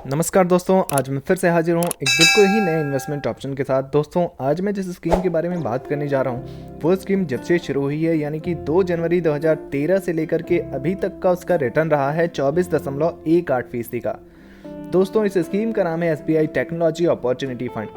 नमस्कार दोस्तों, आज मैं फिर से हाजिर हूँ एक बिल्कुल ही नए इन्वेस्टमेंट ऑप्शन के साथ। दोस्तों, आज मैं जिस स्कीम के बारे में बात करने जा रहा हूँ वो स्कीम जब से शुरू हुई है यानी कि 2 जनवरी 2013 से लेकर के अभी तक का उसका रिटर्न रहा है 24.18% का। दोस्तों, इस स्कीम का नाम है SBI टेक्नोलॉजी अपॉर्चुनिटी फंड।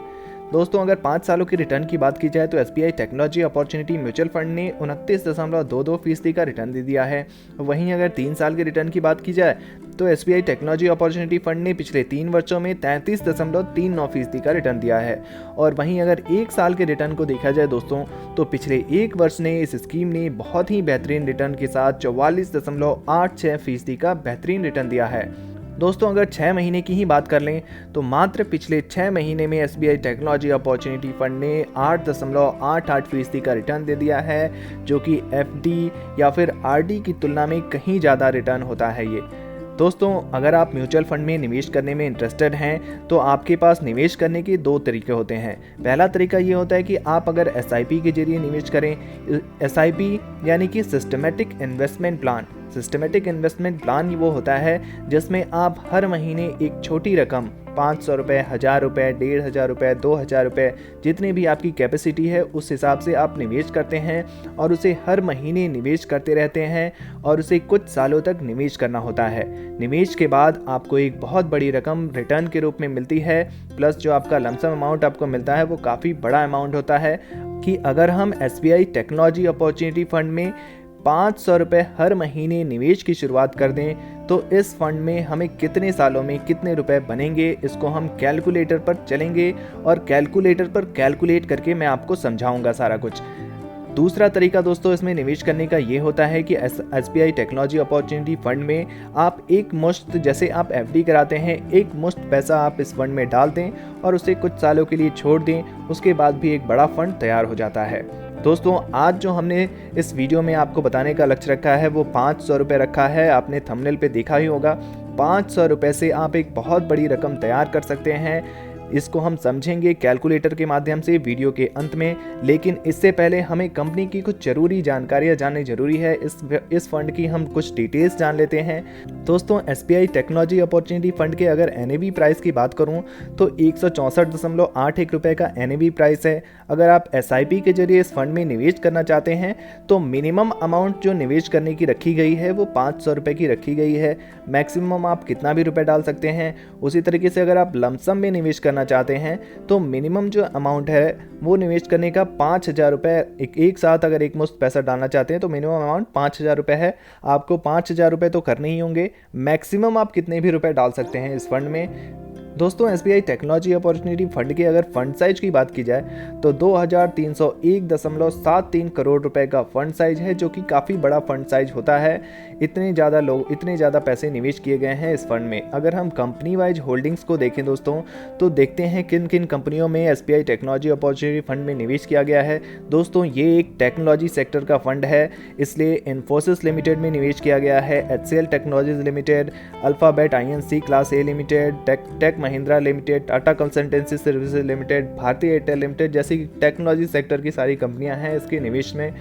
दोस्तों, अगर 5 सालों की रिटर्न की बात की जाए तो SBI technology opportunity mutual fund ने 29.22% का रिटर्न दे दिया है। वहीं अगर 3 साल के रिटर्न की बात की जाए तो SBI टेक्नोलॉजी अपॉर्चुनिटी फंड ने पिछले 3 वर्षों में 33.39% का रिटर्न दिया है। और वहीं अगर 1 साल के रिटर्न को देखा जाए दोस्तों, तो पिछले 1 वर्ष ने इस स्कीम ने बहुत ही बेहतरीन रिटर्न के साथ 44.86% का बेहतरीन रिटर्न दिया है। दोस्तों, अगर 6 महीने की ही बात कर लें तो मात्र पिछले 6 महीने में SBI टेक्नोलॉजी अपॉर्चुनिटी फंड ने 8.88% का रिटर्न दे दिया है, जो कि FD या फिर RD की तुलना में कहीं ज़्यादा रिटर्न होता है ये। दोस्तों, अगर आप म्यूचुअल फंड में निवेश करने में इंटरेस्टेड हैं तो आपके पास निवेश करने के 2 तरीके होते हैं। पहला तरीका ये होता है कि आप अगर SIP के जरिए निवेश करें। SIP यानी कि systematic investment plan. Systematic investment plan वो होता है जिसमें आप हर महीने एक छोटी रकम 500 रुपये, 1000 रुपये, 1500 रुपये, 2000 रुपये, जितनी भी आपकी कैपेसिटी है उस हिसाब से आप निवेश करते हैं और उसे हर महीने निवेश करते रहते हैं और उसे कुछ सालों तक निवेश करना होता है। निवेश के बाद आपको एक बहुत बड़ी रकम रिटर्न के रूप में मिलती है, प्लस जो आपका लमसम अमाउंट आपको मिलता है वो काफ़ी बड़ा अमाउंट होता है। कि अगर हम SBI टेक्नोलॉजी अपॉर्चुनिटी फंड में 500 रुपये हर महीने निवेश की शुरुआत कर दें तो इस फंड में हमें कितने सालों में कितने रुपए बनेंगे, इसको हम कैलकुलेटर पर चलेंगे और कैलकुलेटर पर कैलकुलेट करके मैं आपको समझाऊंगा सारा कुछ। दूसरा तरीका दोस्तों इसमें निवेश करने का ये होता है कि SBI टेक्नोलॉजी अपॉर्चुनिटी फंड में आप एक मुश्त, जैसे आप FD कराते हैं, एक मुश्त पैसा आप इस फंड में डाल दें और उसे कुछ सालों के लिए छोड़ दें, उसके बाद भी एक बड़ा फंड तैयार हो जाता है। दोस्तों, आज जो हमने इस वीडियो में आपको बताने का लक्ष्य रखा है वो 500 रुपये रखा है। आपने थंबनेल पे देखा ही होगा। 500 रुपये से आप एक बहुत बड़ी रकम तैयार कर सकते हैं। इसको हम समझेंगे कैलकुलेटर के माध्यम से वीडियो के अंत में, लेकिन इससे पहले हमें कंपनी की कुछ जरूरी जानकारियां जाननी जरूरी है। इस फंड की हम कुछ डिटेल्स जान लेते हैं। दोस्तों, SBI टेक्नोलॉजी अपॉर्चुनिटी फंड के अगर NAV प्राइस की बात करूं तो 164.81 रुपये का NAV प्राइस है। अगर आप SIP के जरिए इस फंड में निवेश करना चाहते हैं तो मिनिमम अमाउंट जो निवेश करने की रखी गई है वो 500 रुपये की रखी गई है। मैक्सिमम आप कितना भी रुपये डाल सकते हैं। उसी तरीके से अगर आप लमसम में निवेश करना चाहते हैं तो मिनिमम जो अमाउंट है वो निवेश करने का 5000 रुपये, एक साथ अगर एक मुश्त पैसा डालना चाहते हैं तो मिनिमम अमाउंट 5000 रुपये है। आपको 5000 रुपये तो करने ही होंगे। मैक्सिमम आप कितने भी रुपए डाल सकते हैं इस फंड में। दोस्तों, SBI टेक्नोलॉजी अपॉर्चुनिटी फंड के अगर फंड साइज की बात की जाए तो 2301.73 करोड़ रुपए का फंड साइज है, जो कि काफ़ी बड़ा फंड साइज होता है। इतने ज़्यादा पैसे निवेश किए गए हैं इस फंड में। अगर हम कंपनी वाइज होल्डिंग्स को देखें दोस्तों, तो देखते हैं किन किन कंपनियों में SBI टेक्नोलॉजी अपॉर्चुनिटी फंड में निवेश किया गया है। दोस्तों, ये एक टेक्नोलॉजी सेक्टर का फंड है, इसलिए इन्फोसिस लिमिटेड में निवेश किया गया है, HCL technologies limited, Alphabet INC class A limited, tech Mahindra limited, Tata consultancy services limited, भारतीय एयरटेल लिमिटेड जैसी टेक्नोलॉजी सेक्टर की सारी कंपनियां हैं इसके निवेश में।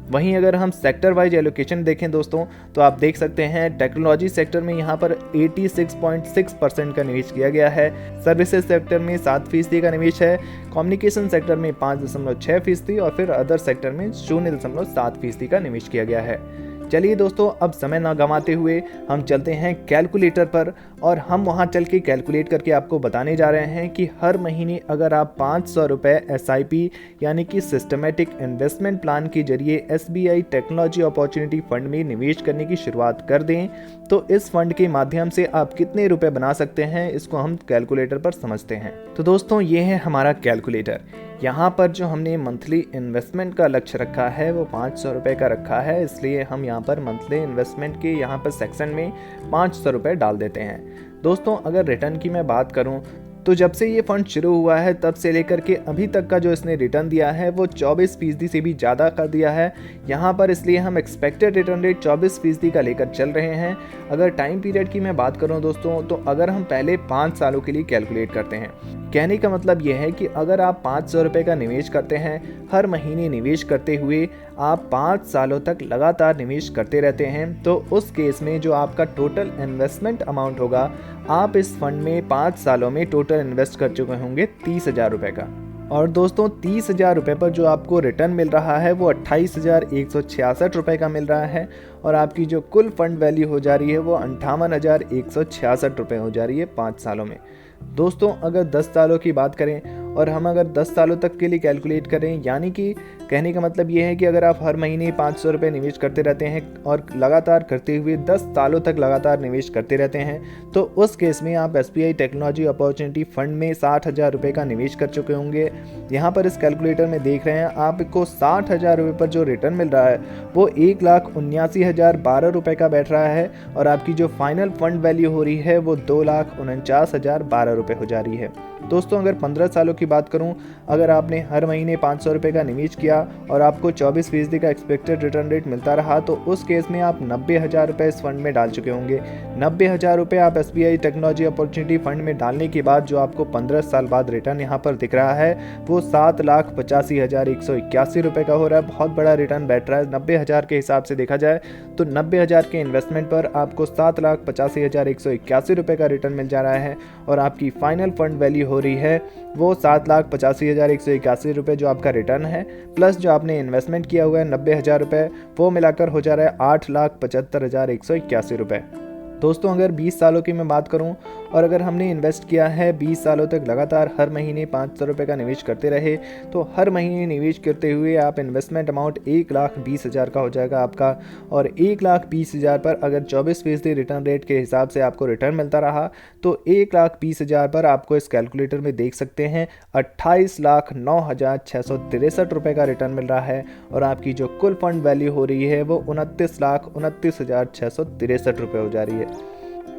वहीं अगर हम सेक्टर वाइज एलोकेशन देखें दोस्तों, तो आप देख सकते हैं टेक्नोलॉजी सेक्टर में यहाँ पर 86.6% का निवेश किया गया है। सर्विसेज सेक्टर में 7% का निवेश है। कम्युनिकेशन सेक्टर में 5.6% और फिर अदर सेक्टर में 0.7% का निवेश किया गया है। चलिए दोस्तों, अब समय ना गंवाते हुए हम चलते हैं कैलकुलेटर पर और हम वहां चल के कैलकुलेट करके आपको बताने जा रहे हैं कि हर महीने अगर आप 500 रुपये SIP यानी कि सिस्टमेटिक इन्वेस्टमेंट प्लान के जरिए SBI टेक्नोलॉजी अपॉर्चुनिटी फंड में निवेश करने की शुरुआत कर दें तो इस फंड के माध्यम से आप कितने रुपए बना सकते हैं, इसको हम कैलकुलेटर पर समझते हैं। तो दोस्तों, ये है हमारा कैलकुलेटर। यहाँ पर जो हमने मंथली इन्वेस्टमेंट का लक्ष्य रखा है वो 500 रुपये का रखा है, इसलिए हम यहाँ पर मंथली इन्वेस्टमेंट के यहाँ पर सेक्शन में 500 रुपये डाल देते हैं। दोस्तों, अगर रिटर्न की मैं बात करूँ तो जब से ये फंड शुरू हुआ है तब से लेकर के अभी तक का जो इसने रिटर्न दिया है वो 24% से भी ज़्यादा कर दिया है यहाँ पर, इसलिए हम एक्सपेक्टेड रिटर्न रेट 24% का लेकर चल रहे हैं। अगर टाइम पीरियड की मैं बात करूँ दोस्तों, तो अगर हम पहले 5 सालों के लिए कैलकुलेट करते हैं, कहने का मतलब यह है कि अगर आप 500 रुपये का निवेश करते हैं, हर महीने निवेश करते हुए आप 5 सालों तक लगातार निवेश करते रहते हैं, तो उस केस में जो आपका टोटल इन्वेस्टमेंट अमाउंट होगा आप इस फंड में 5 सालों में टोटल इन्वेस्ट कर चुके होंगे 30,000 रुपये का। और दोस्तों 30,000 रुपये पर जो आपको रिटर्न मिल रहा है वो 28,166 रुपये का मिल रहा है, और आपकी जो कुल फंड वैल्यू हो जा रही है वो 58,166 रुपये हो जा रही है 5 सालों में। दोस्तों अगर 10 सालों की बात करें और हम अगर 10 सालों तक के लिए कैलकुलेट करें, यानी कि कहने का मतलब ये है कि अगर आप हर महीने 500 रुपये निवेश करते रहते हैं और लगातार करते हुए 10 सालों तक लगातार निवेश करते रहते हैं, तो उस केस में आप SBI टेक्नोलॉजी अपॉर्चुनिटी फंड में 60,000 रुपये का निवेश कर चुके होंगे। यहाँ पर इस कैलकुलेटर में देख रहे हैं आपको 60,000 रुपये पर जो रिटर्न मिल रहा है वो 1,79,012 रुपये का बैठ रहा है, और आपकी जो फाइनल फंड वैल्यू हो रही है वो 2,49,012 रुपये हो जा रही है। दोस्तों अगर 15 सालों की बात करूं, अगर आपने हर महीने 500 रुपये का निवेश किया और आपको 24% का एक्सपेक्टेड रिटर्न रेट मिलता रहा, तो उस केस में आप 90,000 रुपये इस फंड में डाल चुके होंगे। 90,000 रुपये आप SBI टेक्नोलॉजी अपॉर्चुनिटी फंड में डालने के बाद जो आपको 15 साल बाद रिटर्न यहाँ पर दिख रहा है वो 7,85,181 रुपये का हो रहा है। बहुत बड़ा रिटर्न बैठ रहा है। 90,000 के हिसाब से देखा जाए तो 90,000 के इन्वेस्टमेंट पर आपको 7,85,181 रुपये का रिटर्न मिल जा रहा है, और आपकी फाइनल फंड वैल्यू हो रही है वो 7,85,181 रुपये जो आपका रिटर्न है, प्लस जो आपने इन्वेस्टमेंट किया हुआ है 90,000 रुपये, वो मिलाकर हो जा रहा है 8,75,181 रुपये। दोस्तों अगर 20 सालों की मैं बात करूं और अगर हमने इन्वेस्ट किया है 20 सालों तक लगातार हर महीने 500 रुपये का निवेश करते रहे, तो हर महीने निवेश करते हुए आप इन्वेस्टमेंट अमाउंट 1,20,000 का हो जाएगा आपका, और 1,20,000 पर अगर 24% रिटर्न रेट के हिसाब से आपको रिटर्न मिलता रहा तो 1,20,000 पर आपको इस कैलकुलेटर में देख सकते हैं 28,09,663 रुपये का रिटर्न मिल रहा है, और आपकी जो कुल फंड वैल्यू हो रही है वो 29,29,663 रुपये हो जा रही है।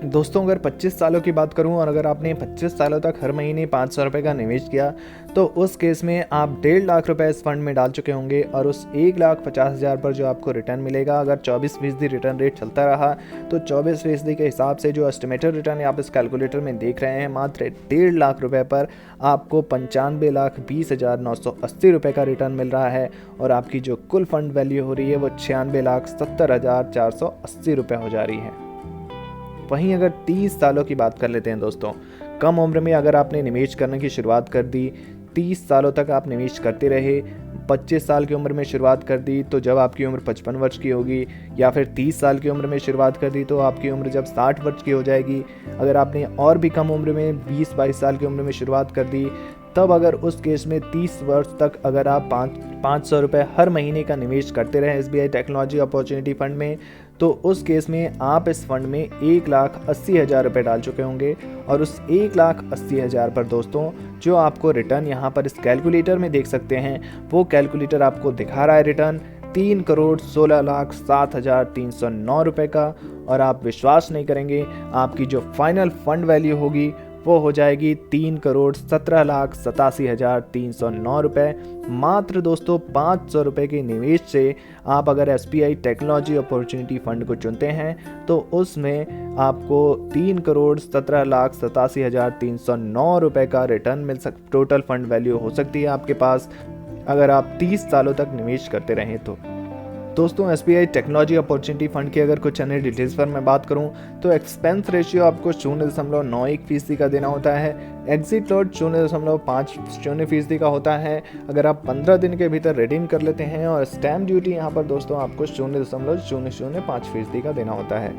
दोस्तों अगर 25 सालों की बात करूं और अगर आपने 25 सालों तक हर महीने 500 रुपये का निवेश किया, तो उस केस में आप 1.5 लाख रुपए इस फंड में डाल चुके होंगे, और उस 1,50,000 पर जो आपको रिटर्न मिलेगा, अगर 24% रिटर्न रेट चलता रहा तो 24% के हिसाब से जो एस्टिमेटेड रिटर्न आप इस कैलकुलेटर में देख रहे हैं मात्र 1.5 लाख रुपये पर आपको 95,20,980 रुपये का रिटर्न मिल रहा है, और आपकी जो कुल फंड वैल्यू हो रही है वो 96,70,480 रुपये हो जा रही है। वहीं अगर 30 सालों की बात कर लेते हैं दोस्तों, कम उम्र में अगर आपने निवेश करने की शुरुआत कर दी, 30 सालों तक आप निवेश करते रहे, 25 साल की उम्र में शुरुआत कर दी तो जब आपकी उम्र 55 वर्ष की होगी, या फिर 30 साल की उम्र में शुरुआत कर दी तो आपकी उम्र जब 60 वर्ष की हो जाएगी। अगर आपने और भी कम उम्र में 20-22 साल की उम्र में शुरुआत कर दी, तब अगर उस केस में 30 वर्ष तक अगर आप 500 रुपये हर महीने का निवेश करते रहे SBI टेक्नोलॉजी अपॉर्चुनिटी फंड में, तो उस केस में आप इस फंड में 1,80,000 रुपये डाल चुके होंगे, और उस 1,80,000 पर दोस्तों जो आपको रिटर्न यहाँ पर इस कैलकुलेटर में देख सकते हैं, वो कैलकुलेटर आपको दिखा रहा है रिटर्न 3,16,07,309 रुपये का, और आप विश्वास नहीं करेंगे आपकी जो फाइनल फंड वैल्यू होगी वो हो जाएगी 3,17,87,309 रुपये। मात्र दोस्तों 500 रुपये के निवेश से आप अगर SBI टेक्नोलॉजी अपॉर्चुनिटी फंड को चुनते हैं तो उसमें आपको 3,87,309 रुपये का रिटर्न टोटल फंड वैल्यू हो सकती है आपके पास, अगर आप 30 सालों तक निवेश करते रहें तो। दोस्तों SBI टेक्नोलॉजी अपॉर्चुनिटी फंड की अगर कुछ अन्य डिटेल्स पर मैं बात करूं तो एक्सपेंस रेशियो आपको 0.91% का देना होता है। एग्जिट लॉट 0.50% का होता है अगर आप 15 दिन के भीतर रिडीम कर लेते हैं, और स्टैम्प ड्यूटी यहाँ पर दोस्तों आपको 0.005% का देना होता है।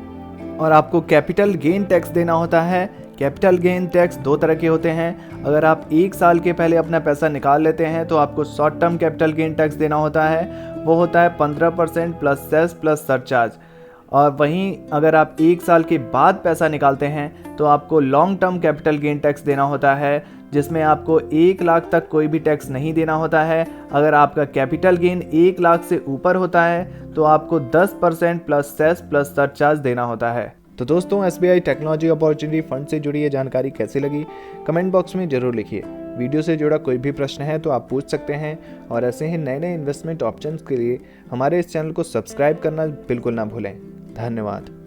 और आपको कैपिटल गेन टैक्स देना होता है। कैपिटल गेन टैक्स 2 तरह के होते हैं। अगर आप 1 साल के पहले अपना पैसा निकाल लेते हैं तो आपको short term capital gain tax देना होता है, वो होता है 15% प्लस सेस प्लस सरचार्ज। और वहीं अगर आप 1 साल के बाद पैसा निकालते हैं तो आपको long term capital gain tax देना होता है, जिसमें आपको 1 लाख तक कोई भी टैक्स नहीं देना होता है। अगर आपका कैपिटल गेन 1 लाख से ऊपर होता है तो आपको 10% प्लस सेस प्लस सरचार्ज देना होता है। तो दोस्तों SBI टेक्नोलॉजी अपॉर्चुनिटी फंड से जुड़ी ये जानकारी कैसी लगी कमेंट बॉक्स में ज़रूर लिखिए। वीडियो से जुड़ा कोई भी प्रश्न है तो आप पूछ सकते हैं, और ऐसे ही नए नए इन्वेस्टमेंट ऑप्शंस के लिए हमारे इस चैनल को सब्सक्राइब करना बिल्कुल ना भूलें। धन्यवाद।